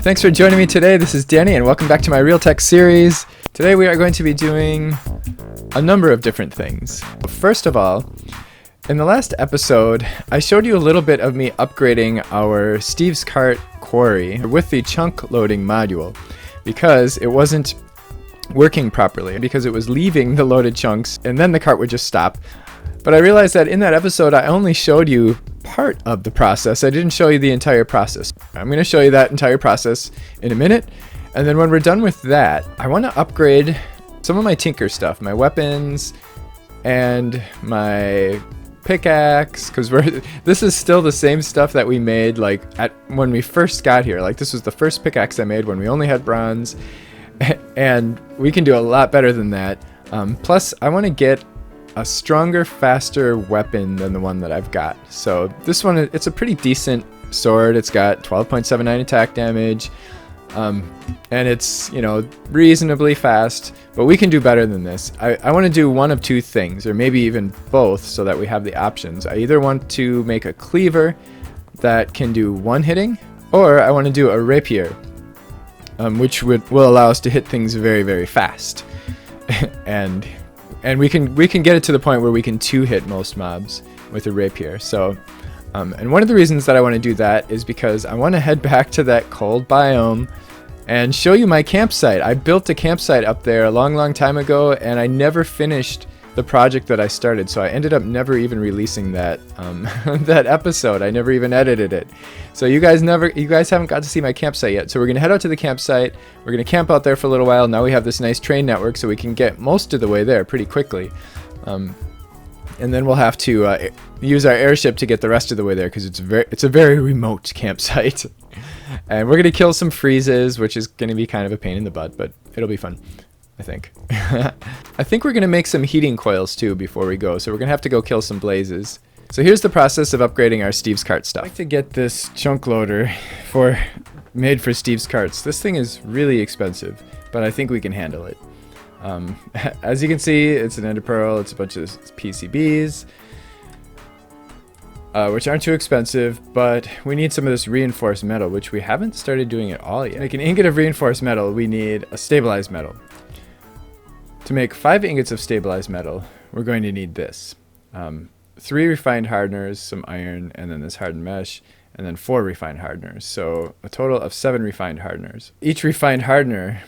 Thanks for joining me today. This is Danny and welcome back to my Real Tech series. Today we are going to be doing a number of different things. First of all, in the last episode, I showed you a little bit of me upgrading our Steve's Cart quarry with the chunk loading module because it wasn't working properly, because it was leaving the loaded chunks and then the cart would just stop. But I realized that in that episode, I only showed you part of the process. I didn't show you the entire process. I'm going to show you that entire process in a minute. And then when we're done with that, I want to upgrade some of my tinker stuff, my weapons and my pickaxe, because this is still the same stuff that we made like when we first got here. Like this was the first pickaxe I made when we only had bronze, and we can do a lot better than that. Plus, I want to get a stronger, faster weapon than the one that I've got. So this one, it's a pretty decent sword. It's got 12.79 attack damage, and it's, you know, reasonably fast, but we can do better than this. I want to do one of two things, or maybe even both, so that we have the options. I either want to make a cleaver that can do one hitting, or I want to do a rapier, which will allow us to hit things very, very fast. And we can get it to the point where we can two-hit most mobs with a rapier. So, and one of the reasons that I want to do that is because I want to head back to that cold biome and show you my campsite. I built a campsite up there a long, long time ago, and I never finished the project that I started. So I ended up never even releasing that that episode. I never even edited it. So you guys haven't got to see my campsite yet. So we're gonna head out to the campsite. We're gonna camp out there for a little while. Now we have this nice train network, so we can get most of the way there pretty quickly. And then we'll have to use our airship to get the rest of the way there, because it's a very remote campsite. And we're gonna kill some freezes, which is gonna be kind of a pain in the butt, but it'll be fun, I think. I think we're gonna make some heating coils too before we go, so we're gonna have to go kill some blazes. So here's the process of upgrading our Steve's Cart stuff. I'd like to get this chunk loader made for Steve's Carts. This thing is really expensive, but I think we can handle it. As you can see, it's an ender pearl, it's a bunch of PCBs, which aren't too expensive, but we need some of this reinforced metal, which we haven't started doing at all yet. To make an ingot of reinforced metal, we need a stabilized metal. To make 5 ingots of stabilized metal, we're going to need this. 3 refined hardeners, some iron, and then this hardened mesh, and then 4 refined hardeners. So a total of 7 refined hardeners. Each refined hardener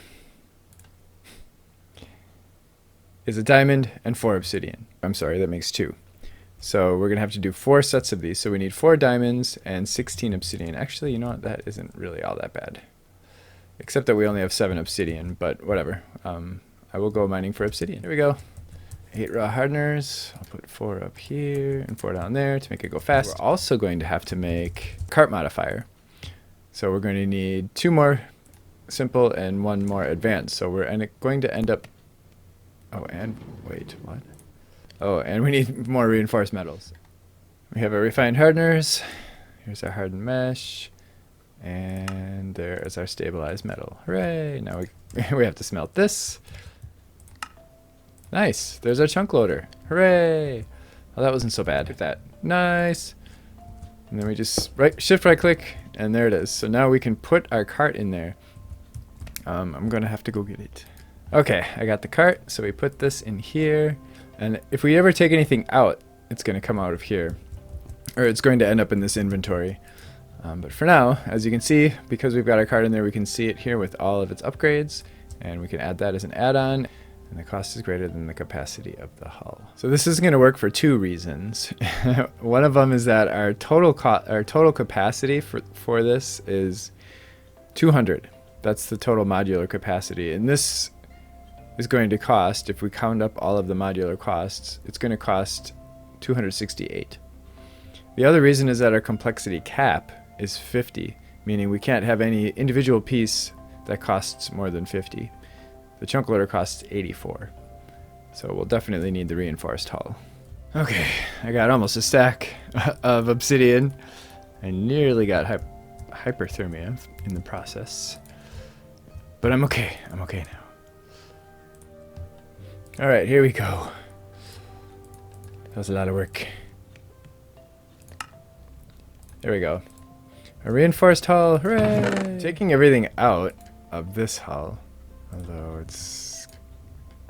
is a diamond and 4 obsidian. I'm sorry, that makes 2. So we're going to have to do 4 sets of these. So we need 4 diamonds and 16 obsidian. Actually, you know what? That isn't really all that bad. Except that we only have 7 obsidian, but whatever. I will go mining for obsidian. Here we go. 8 raw hardeners. I'll put 4 up here and 4 down there to make it go fast. We're also going to have to make cart modifier. So we're going to need 2 more simple and 1 more advanced. So we're going to end up... Oh, and wait, what? Oh, and we need more reinforced metals. We have our refined hardeners. Here's our hardened mesh. And there's our stabilized metal. Hooray! Now we have to smelt this. Nice. There's our chunk loader. Hooray! Well, that wasn't so bad. Look at that. Nice. And then we just shift right click, and there it is. So now we can put our cart in there. I'm gonna have to go get it. Okay, I got the cart. So we put this in here, and if we ever take anything out, it's gonna come out of here, or it's going to end up in this inventory. But for now, as you can see, because we've got our cart in there, we can see it here with all of its upgrades, and we can add that as an add-on. And the cost is greater than the capacity of the hull. So this is going to work for 2 reasons. One of them is that our total capacity for this is 200. That's the total modular capacity. And this is going to cost, if we count up all of the modular costs, it's going to cost 268. The other reason is that our complexity cap is 50, meaning we can't have any individual piece that costs more than 50. The chunk loader costs 84, so we'll definitely need the reinforced hull. Okay, I got almost a stack of obsidian. I nearly got hyperthermia in the process, but I'm okay. I'm okay now. All right, here we go. That was a lot of work. There we go. A reinforced hull, hooray! Taking everything out of this hull, although it's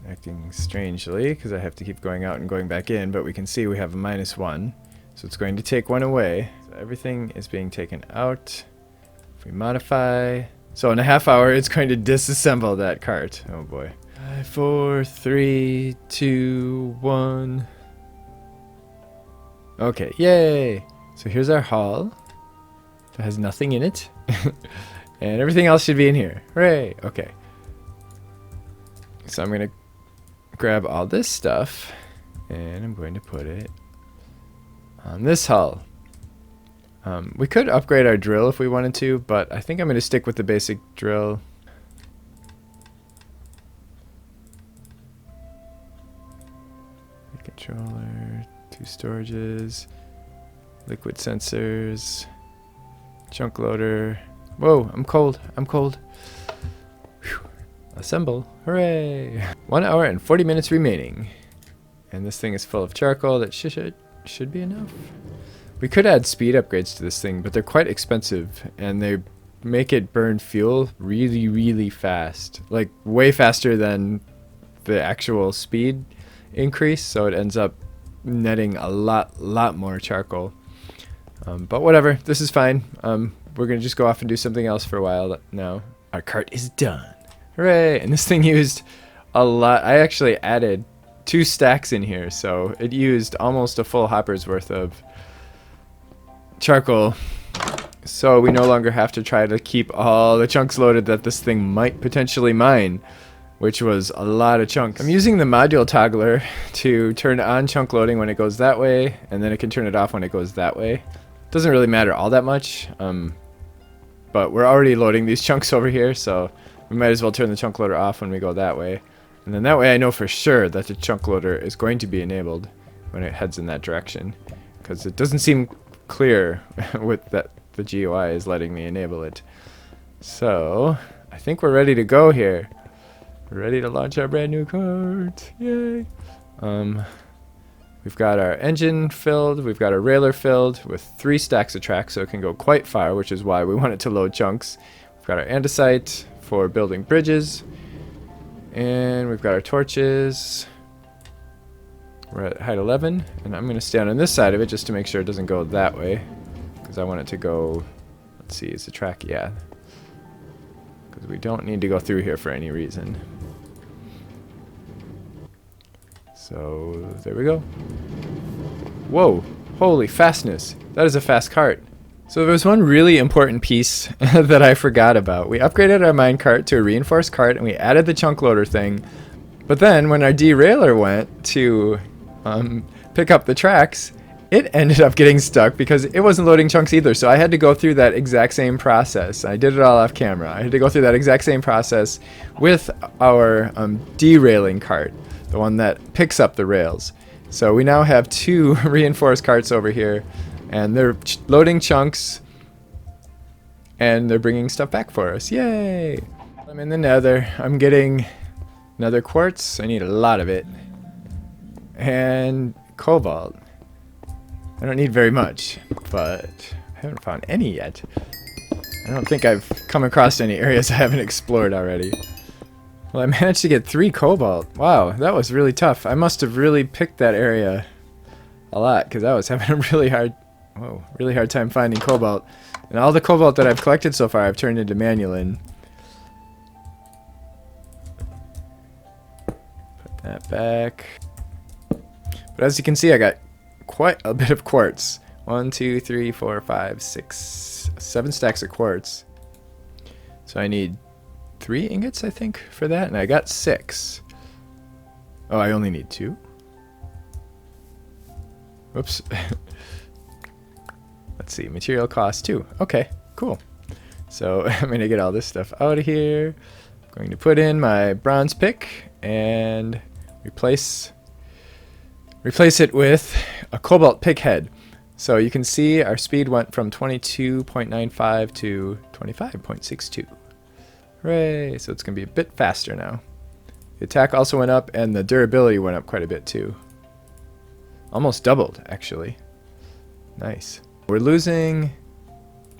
acting strangely because I have to keep going out and going back in, but we can see we have a -1, so it's going to take one away. So everything is being taken out. If we modify, so in a half hour it's going to disassemble that cart. Oh boy. 5, 4, 3, 2, 1. Okay, yay! So here's our hull. It has nothing in it. And everything else should be in here. Hooray! Okay. So I'm going to grab all this stuff and I'm going to put it on this hull. We could upgrade our drill if we wanted to, but I think I'm going to stick with the basic drill. Controller, 2 storages, liquid sensors, chunk loader. Whoa, I'm cold. I'm cold. Whew. Assemble. Hooray! 1 hour and 40 minutes remaining. And this thing is full of charcoal. That should be enough. We could add speed upgrades to this thing, but they're quite expensive. And they make it burn fuel really, really fast. Like, way faster than the actual speed increase. So it ends up netting a lot more charcoal. But whatever. This is fine. We're going to just go off and do something else for a while now. Our cart is done. Hooray! And this thing used a lot. I actually added 2 stacks in here, so it used almost a full hopper's worth of charcoal. So we no longer have to try to keep all the chunks loaded that this thing might potentially mine, which was a lot of chunks. I'm using the module toggler to turn on chunk loading when it goes that way, and then it can turn it off when it goes that way. Doesn't really matter all that much, but we're already loading these chunks over here, so we might as well turn the chunk loader off when we go that way. And then that way I know for sure that the chunk loader is going to be enabled when it heads in that direction, because it doesn't seem clear with that the GUI is letting me enable it. So I think we're ready to go here. We're ready to launch our brand new cart. Yay! We've got our engine filled, we've got our railer filled with 3 stacks of tracks, so it can go quite far, which is why we want it to load chunks. We've got our andesite for building bridges, and we've got our torches. We're at height 11, and I'm going to stand on this side of it just to make sure it doesn't go that way, because I want it to go, let's see, is the track, yeah, because we don't need to go through here for any reason. So there we go. Whoa, holy fastness. That is a fast cart. So there was one really important piece that I forgot about. We upgraded our minecart to a reinforced cart and we added the chunk loader thing. But then when our derailer went to pick up the tracks, it ended up getting stuck because it wasn't loading chunks either. So I had to go through that exact same process. I did it all off camera. I had to go through that exact same process with our derailing cart, the one that picks up the rails. So we now have 2 reinforced carts over here, and they're loading chunks, and they're bringing stuff back for us. Yay! I'm in the nether. I'm getting nether quartz. I need a lot of it. And cobalt. I don't need very much, but I haven't found any yet. I don't think I've come across any areas I haven't explored already. Well, I managed to get 3 cobalt. Wow, that was really tough. I must have really picked that area a lot, because I was having a really hard time finding cobalt. And all the cobalt that I've collected so far, I've turned into manulin. Put that back. But as you can see, I got quite a bit of quartz. 1, 2, 3, 4, 5, 6, 7 stacks of quartz. So I need 3 ingots, I think, for that, and I got 6. Oh, I only need 2? Whoops. Let's see, material cost 2. Okay, cool. So I'm going to get all this stuff out of here. I'm going to put in my bronze pick and replace it with a cobalt pick head. So you can see our speed went from 22.95 to 25.62. Hooray! So it's going to be a bit faster now. The attack also went up, and the durability went up quite a bit too. Almost doubled, actually. Nice. We're losing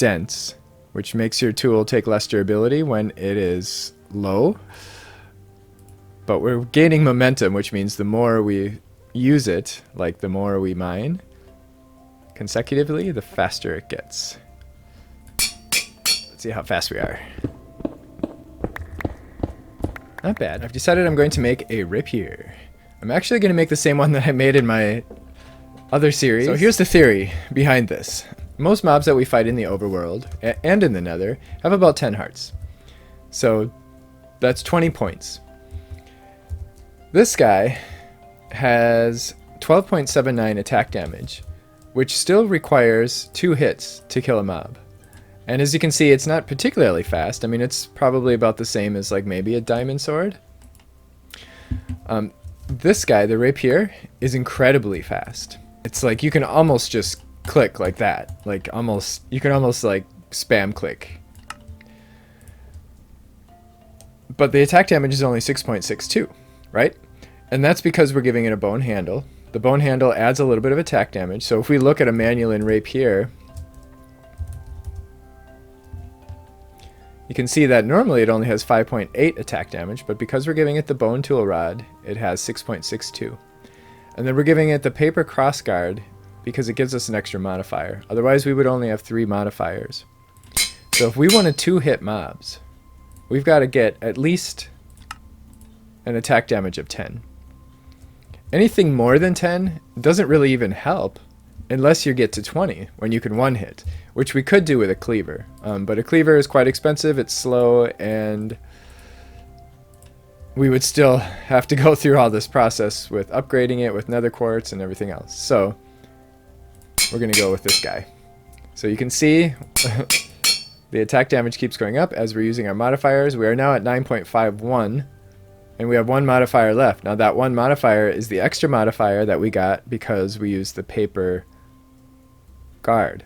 dense, which makes your tool take less durability when it is low. But we're gaining momentum, which means the more we use it, like the more we mine consecutively, the faster it gets. Let's see how fast we are. Not bad. I've decided I'm going to make a rapier. I'm actually going to make the same one that I made in my other series. So here's the theory behind this. Most mobs that we fight in the overworld and in the nether have about 10 hearts. So that's 20 points. This guy has 12.79 attack damage, which still requires 2 hits to kill a mob. And as you can see, it's not particularly fast. I mean, it's probably about the same as like maybe a diamond sword. This guy, the rapier, is incredibly fast. It's like you can almost just click like that. Like almost, you can almost like spam click. But the attack damage is only 6.62, right? And that's because we're giving it a bone handle. The bone handle adds a little bit of attack damage. So if we look at a manual rapier, you can see that normally it only has 5.8 attack damage, but because we're giving it the bone tool rod, it has 6.62. And then we're giving it the paper crossguard because it gives us an extra modifier. Otherwise we would only have 3 modifiers. So if we want to 2-hit mobs, we've got to get at least an attack damage of 10. Anything more than 10 doesn't really even help unless you get to 20 when you can 1-hit, which we could do with a cleaver. But a cleaver is quite expensive, it's slow, and we would still have to go through all this process with upgrading it with nether quartz and everything else. So we're going to go with this guy. So you can see the attack damage keeps going up as we're using our modifiers. We are now at 9.51. And we have 1 modifier left. Now that 1 modifier is the extra modifier that we got because we used the paper guard.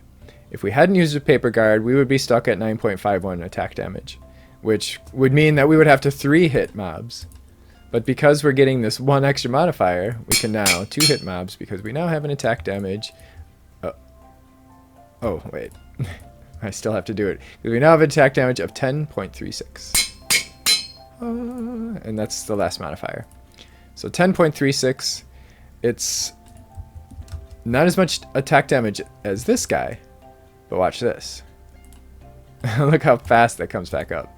If we hadn't used the paper guard, we would be stuck at 9.51 attack damage, which would mean that we would have to 3-hit mobs. But because we're getting this 1 extra modifier, we can now 2-hit mobs because we now have an attack damage. Oh, wait. I still have to do it. Because we now have an attack damage of 10.36. And that's the last modifier. So 10.36, it's not as much attack damage as this guy, but watch this. Look how fast that comes back up.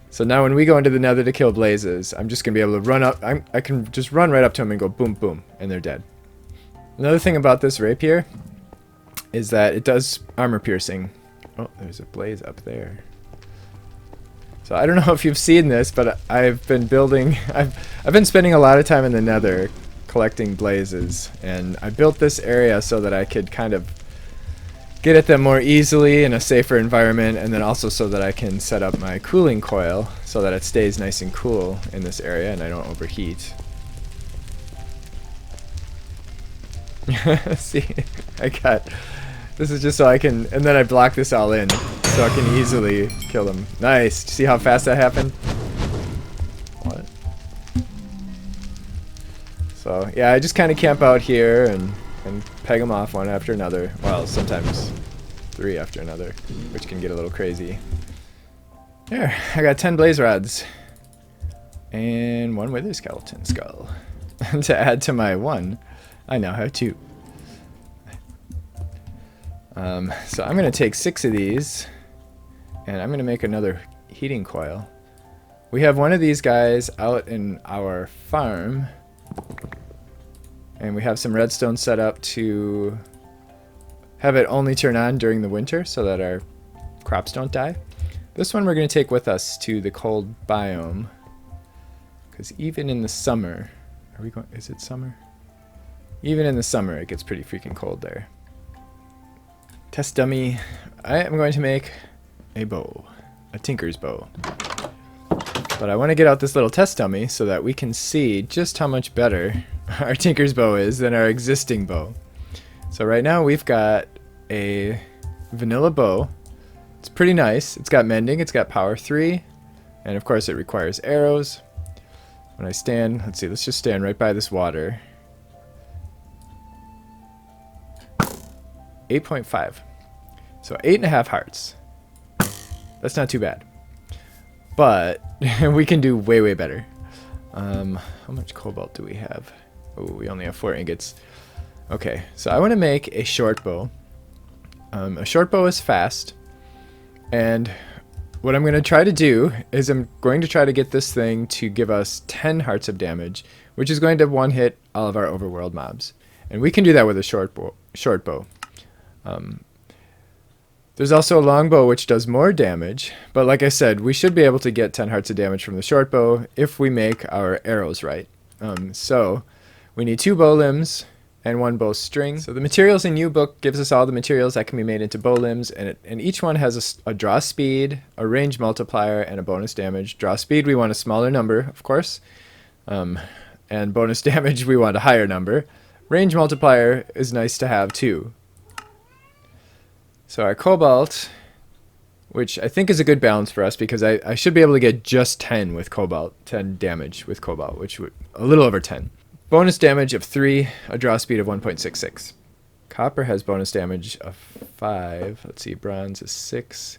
So now when we go into the nether to kill blazes, I'm just going to be able to run up. I can just run right up to them and go boom, boom, and they're dead. Another thing about this rapier is that it does armor piercing. Oh, there's a blaze up there. So I don't know if you've seen this, but I've been building, I've been spending a lot of time in the nether collecting blazes, and I built this area so that I could kind of get at them more easily in a safer environment, and then also so that I can set up my cooling coil so that it stays nice and cool in this area and I don't overheat. See, this is just so I can, and then I block this all in so I can easily kill them. Nice. See how fast that happened? What? So yeah, I just kind of camp out here and peg them off one after another. Well, sometimes 3 after another, which can get a little crazy. There, I got 10 blaze rods and 1 wither skeleton skull. To add to my 1, I now have 2. So I'm going to take 6 of these, and I'm going to make another heating coil. We have one of these guys out in our farm, and we have some redstone set up to have it only turn on during the winter so that our crops don't die. This one we're going to take with us to the cold biome, because even in the summer, is it summer? Even in the summer it gets pretty freaking cold there. Test dummy. I am going to make a bow, a tinker's bow. But I want to get out this little test dummy so that we can see just how much better our tinker's bow is than our existing bow. So right now we've got a vanilla bow. It's pretty nice. It's got mending, it's got power 3, and of course it requires arrows. When I stand, let's see, let's just stand right by this water. 8.5. So 8.5 hearts. That's not too bad. But we can do way, way better. How much cobalt do we have? Oh, we only have 4 ingots. Okay, so I want to make a short bow. A short bow is fast. And what I'm going to try to do is I'm going to try to get this thing to give us 10 hearts of damage, which is going to one-hit all of our overworld mobs. And we can do that with a short bow. There's also a longbow which does more damage, but like I said, we should be able to get 10 hearts of damage from the short bow if we make our arrows right. So we need 2 bow limbs and 1 bow string. So the materials in U-Book gives us all the materials that can be made into bow limbs, and each one has a draw speed, a range multiplier, and a bonus damage. Draw speed, we want a smaller number, of course, and bonus damage, we want a higher number. Range multiplier is nice to have too. So our Cobalt, which I think is a good balance for us because I should be able to get just 10 with Cobalt, 10 damage with Cobalt, which would a little over 10. Bonus damage of 3, a draw speed of 1.66. Copper has bonus damage of 5. Let's see, bronze is 6.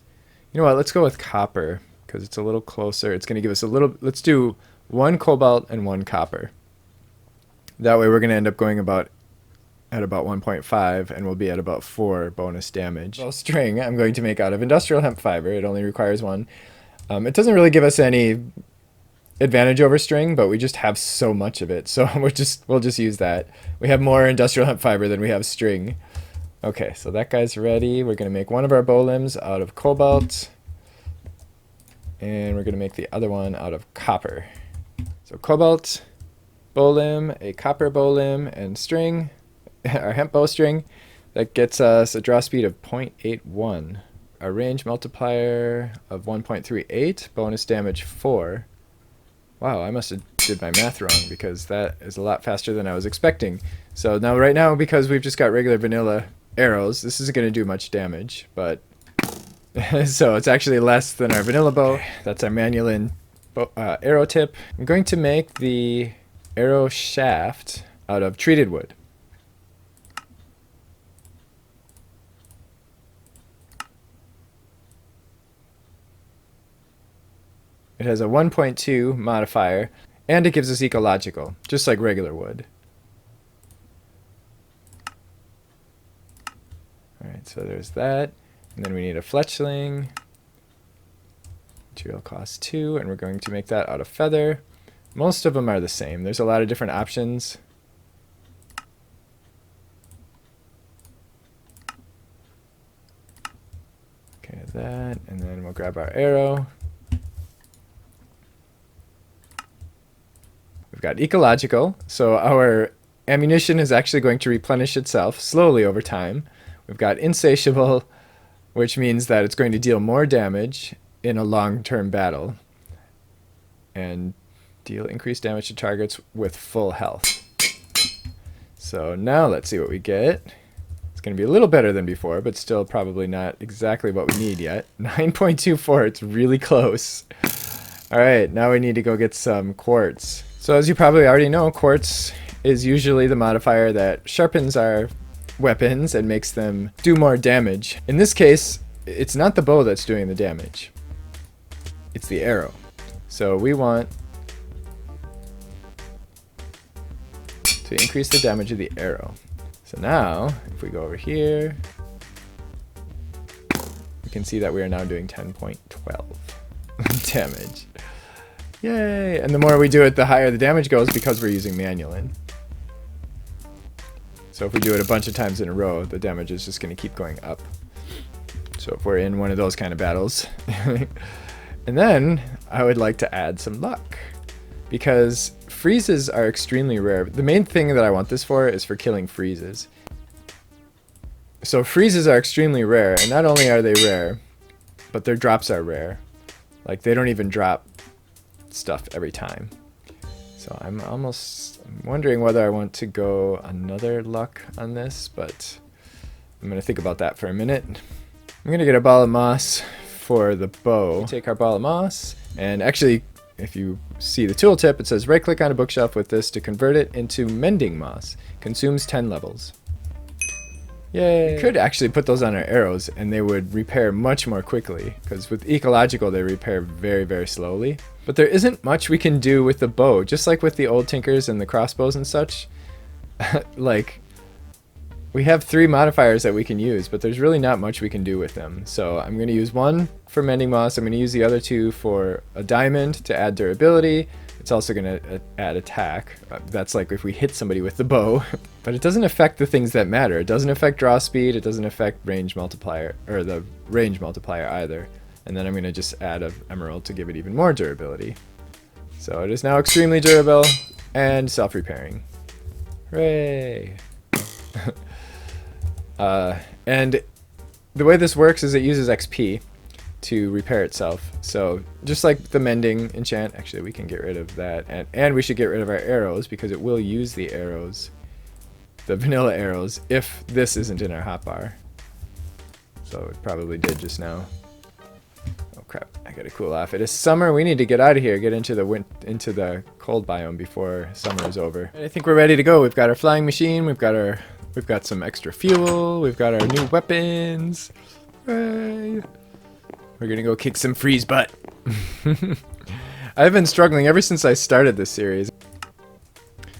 You know what, let's go with copper because it's a little closer. It's going to give us a little, let's do 1 Cobalt and 1 copper. That way we're going to end up going at about 1.5 and we'll be at about 4 bonus damage. Well, string I'm going to make out of industrial hemp fiber. It only requires 1. It doesn't really give us any advantage over string, but we just have so much of it, so we'll just use that. We have more industrial hemp fiber than we have string. Okay, so that guy's ready. We're going to make one of our bow limbs out of cobalt, and we're going to make the other one out of copper. So cobalt bow limb, a copper bow limb, and string. Our hemp bowstring, that gets us a draw speed of 0.81, a range multiplier of 1.38, bonus damage 4. Wow, I must have did my math wrong because that is a lot faster than I was expecting. So now right now, because we've just got regular vanilla arrows, this isn't going to do much damage, but so it's actually less than our vanilla bow. That's our Manulin arrow tip. I'm going to make the arrow shaft out of treated wood. It has a 1.2 modifier, and it gives us ecological, just like regular wood. Alright, so there's that. And then we need a fletchling. Material cost 2, and we're going to make that out of feather. Most of them are the same. There's a lot of different options. Okay, that, and then we'll grab our arrow. We've got ecological, so our ammunition is actually going to replenish itself slowly over time. We've got insatiable, which means that it's going to deal more damage in a long-term battle and deal increased damage to targets with full health. So now let's see what we get. It's going to be a little better than before, but still probably not exactly what we need yet. 9.24, it's really close. Alright, now we need to go get some quartz. So as you probably already know, quartz is usually the modifier that sharpens our weapons and makes them do more damage. In this case, it's not the bow that's doing the damage. It's the arrow. So we want to increase the damage of the arrow. So now, if we go over here, we can see that we are now doing 10.12 damage. Yay! And the more we do it, the higher the damage goes because we're using Manulin. So if we do it a bunch of times in a row, the damage is just going to keep going up. So if we're in one of those kind of battles. And then I would like to add some luck, because freezes are extremely rare. The main thing that I want this for is for killing freezes. So freezes are extremely rare, and not only are they rare, but their drops are rare. Like, they don't even drop stuff every time. So I'm wondering whether I want to go another luck on this, but I'm going to think about that for a minute. I'm going to get a ball of moss for the bow. Take our ball of moss, and actually, if you see the tooltip, it says right click on a bookshelf with this to convert it into mending moss. Consumes 10 levels. Yay! We could actually put those on our arrows and they would repair much more quickly, because with ecological they repair very, very slowly. But there isn't much we can do with the bow, just like with the old tinkers and the crossbows and such. Like, we have 3 modifiers that we can use, but there's really not much we can do with them. So I'm going to use one for mending moss. I'm going to use the other 2 for a diamond to add durability. It's also going to add attack. That's like if we hit somebody with the bow. But it doesn't affect the things that matter. It doesn't affect draw speed. It doesn't affect range multiplier, or the range multiplier either. And then I'm going to just add an emerald to give it even more durability. So it is now extremely durable and self-repairing. Hooray! And the way this works is it uses XP to repair itself. So just like the mending enchant, actually we can get rid of that, and we should get rid of our arrows because it will use the arrows, the vanilla arrows, if this isn't in our hotbar. So it probably did just now. Oh crap, I gotta cool off. It is summer, we need to get out of here, get into the cold biome before summer is over. And I think we're ready to go. We've got our flying machine, we've got some extra fuel, we've got our new weapons. Hooray! We're gonna go kick some freeze butt. I've been struggling ever since I started this series.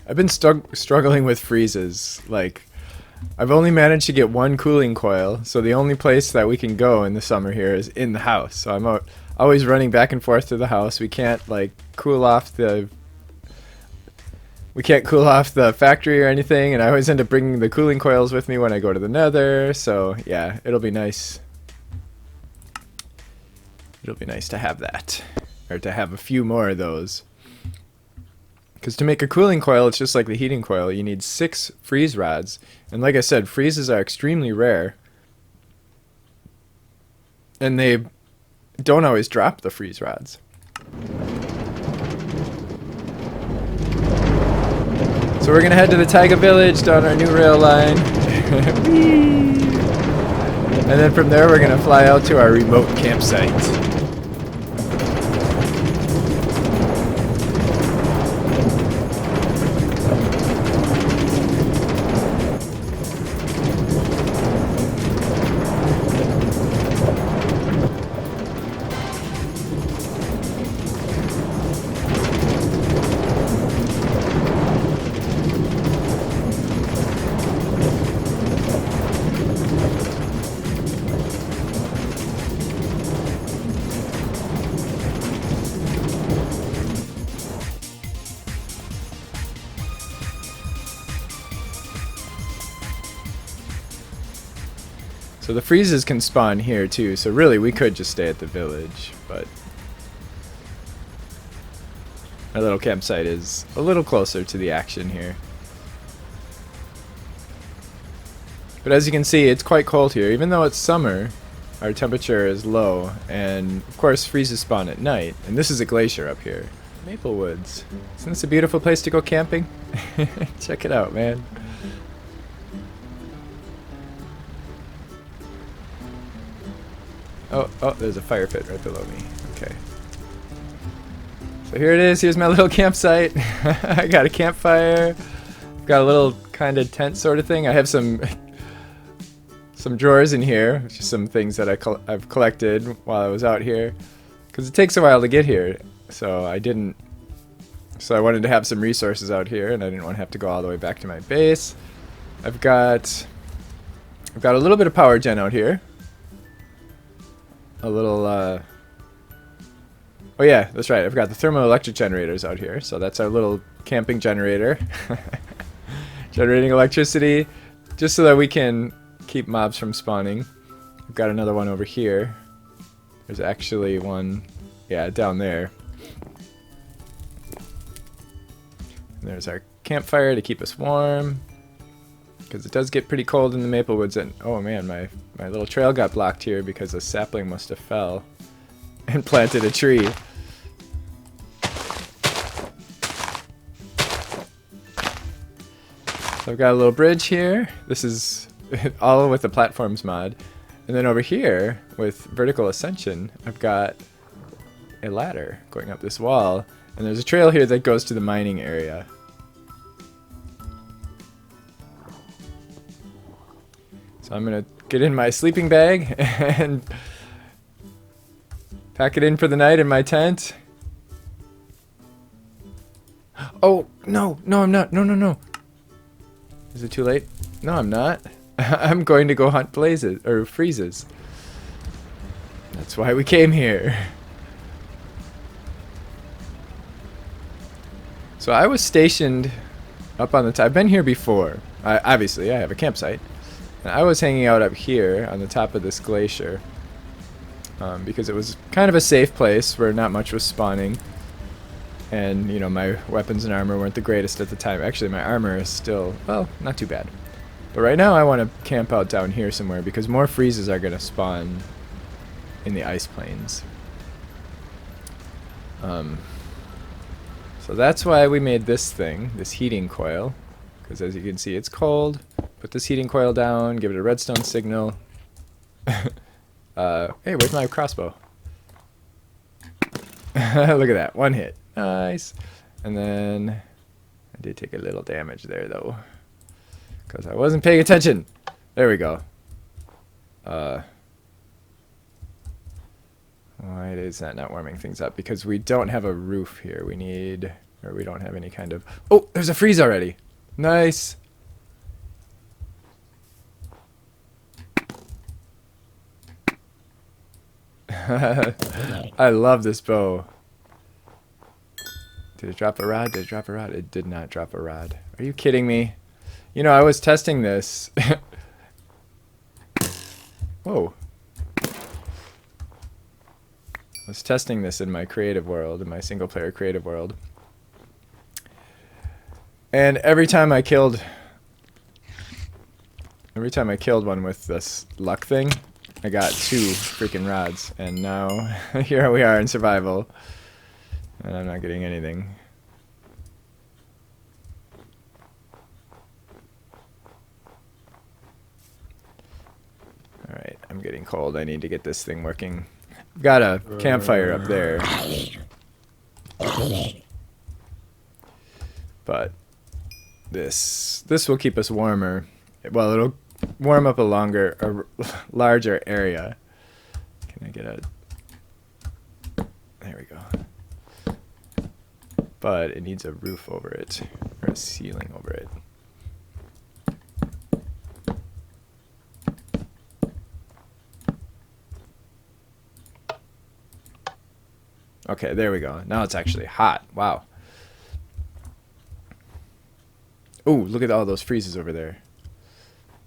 I've been struggling with freezes. Like, I've only managed to get 1 cooling coil, so the only place that we can go in the summer here is in the house. So I'm always running back and forth to the house. We can't like cool off the factory or anything, and I always end up bringing the cooling coils with me when I go to the nether. So yeah, it'll be nice. It'll be nice to have that, or to have a few more of those. Because to make a cooling coil, it's just like the heating coil. You need 6 freeze rods. And like I said, freezes are extremely rare. And they don't always drop the freeze rods. So we're going to head to the Taiga village down our new rail line. And then from there we're going to fly out to our remote campsite. So the freezes can spawn here too, so really we could just stay at the village, but our little campsite is a little closer to the action here. But as you can see, it's quite cold here. Even though it's summer, our temperature is low, and of course freezes spawn at night, and this is a glacier up here. Maple Woods. Isn't this a beautiful place to go camping? Check it out, man. Oh, there's a fire pit right below me. Okay. So here it is. Here's my little campsite. I got a campfire. Got a little kind of tent sort of thing. I have some drawers in here, which is some things that I've collected while I was out here, because it takes a while to get here. So I wanted to have some resources out here, and I didn't want to have to go all the way back to my base. I've got a little bit of power gen out here. A little, oh yeah, that's right. I've got the thermoelectric generators out here. So that's our little camping generator. Generating electricity, just so that we can keep mobs from spawning. I've got another one over here. There's actually one, yeah, down there. And there's our campfire to keep us warm, because it does get pretty cold in the Maple Woods. And oh man, my little trail got blocked here because a sapling must have fell and planted a tree. So I've got a little bridge here. This is all with the platforms mod. And then over here with vertical ascension, I've got a ladder going up this wall. And there's a trail here that goes to the mining area. So So I'm gonna get in my sleeping bag and pack it in for the night in my tent. Oh, no, no, I'm not. No, no, no. Is it too late? No, I'm not. I'm going to go hunt blazes, or freezes. That's why we came here. So I was stationed up on the top. I've been here before. Obviously, I have a campsite. And I was hanging out up here on the top of this glacier. Because it was kind of a safe place where not much was spawning. And, you know, my weapons and armor weren't the greatest at the time. Actually, my armor is still, well, not too bad. But right now I want to camp out down here somewhere because more freezes are going to spawn in the ice plains. So that's why we made this thing, this heating coil. Because as you can see, it's cold. Put this heating coil down, give it a redstone signal. Hey, where's my crossbow? Look at that, one hit. Nice. And then I did take a little damage there though, because I wasn't paying attention. There we go. Why is that not warming things up? Because we don't have a roof here. We need, or we don't have any kind of, oh, there's a freeze already. Nice. I love this bow. Did it drop a rod? Did it drop a rod? It did not drop a rod. Are you kidding me? You know, I was testing this. Whoa. I was testing this in my creative world, in my single player creative world. And every time I killed one with this luck thing, I got 2 freaking rods. And now here we are in survival. And I'm not getting anything. Alright, I'm getting cold. I need to get this thing working. I've got a campfire up there. But this will keep us warmer. Well, it'll warm up a larger area. Can I get a... There we go. But it needs a roof over it, or a ceiling over it. Okay, there we go. Now it's actually hot. Wow. Ooh, look at all those freezes over there.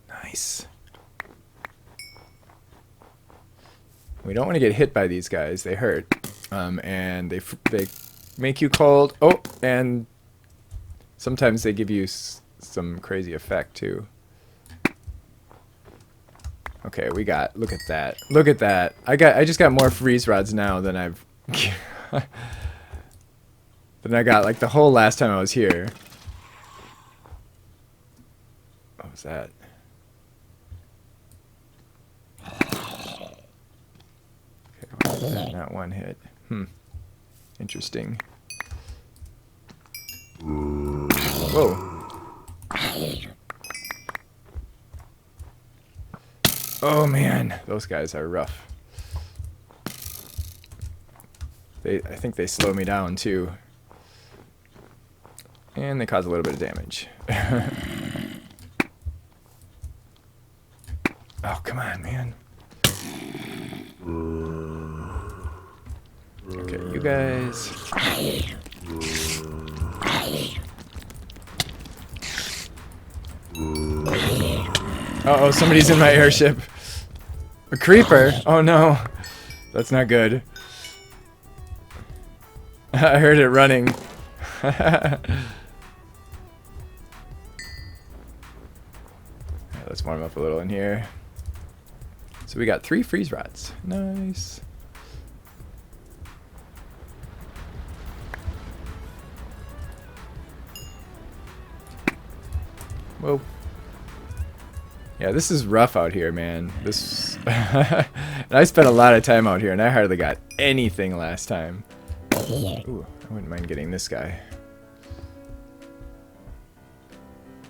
Nice. We don't want to get hit by these guys. They hurt. And they make you cold. Oh, and sometimes they give you some crazy effect too. Okay, we got, look at that. Look at that. I just got more freeze rods now than I've than I got like the whole last time I was here. What was that? Okay, why did that not one hit? Interesting. Whoa. Oh man, those guys are rough. I think they slow me down too. And they cause a little bit of damage. Oh, come on, man. Okay, you guys. Uh-oh, somebody's in my airship. A creeper? Oh no. That's not good. I heard it running. Alright, let's warm up a little in here. So we got 3 freeze rods. Nice. Whoa. Yeah, this is rough out here, man. This and I spent a lot of time out here, and I hardly got anything last time. Ooh, I wouldn't mind getting this guy.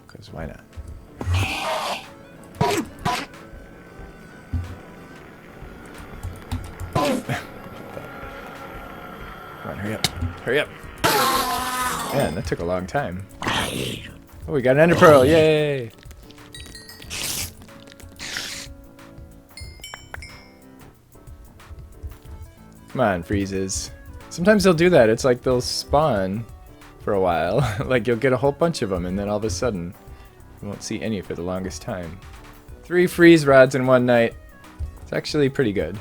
Because why not? Come on, hurry up. Hurry up. Man, that took a long time. Oh, we got an ender pearl. Yay! Come on, freezes. Sometimes they'll do that. It's like they'll spawn for a while. Like you'll get a whole bunch of them and then all of a sudden you won't see any for the longest time. 3 freeze rods in one night. It's actually pretty good.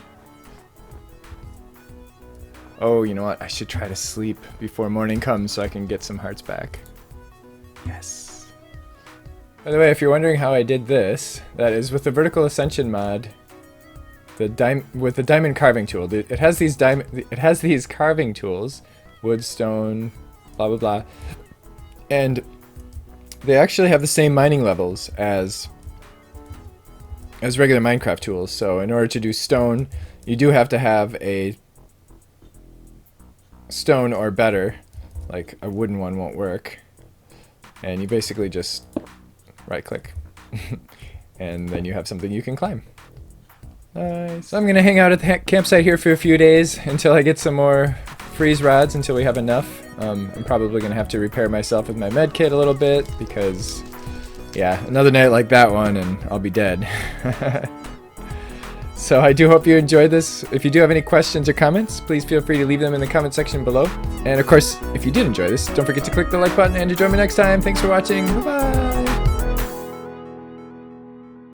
Oh, you know what? I should try to sleep before morning comes so I can get some hearts back. Yes. By the way, if you're wondering how I did this, that is with the vertical ascension mod. With the diamond carving tool. It has these carving tools, wood, stone, blah blah blah, and they actually have the same mining levels as regular Minecraft tools. So in order to do stone, you do have to have a stone or better. Like a wooden one won't work, and you basically just right click, and then you have something you can climb. Nice. So I'm gonna hang out at the campsite here for a few days until I get some more freeze rods, until we have enough. I'm probably gonna have to repair myself with my med kit a little bit because, yeah, another night like that one and I'll be dead. So I do hope you enjoyed this. If you do have any questions or comments, please feel free to leave them in the comment section below. And of course, if you did enjoy this, don't forget to click the like button and to join me next time. Thanks for watching. Bye-bye.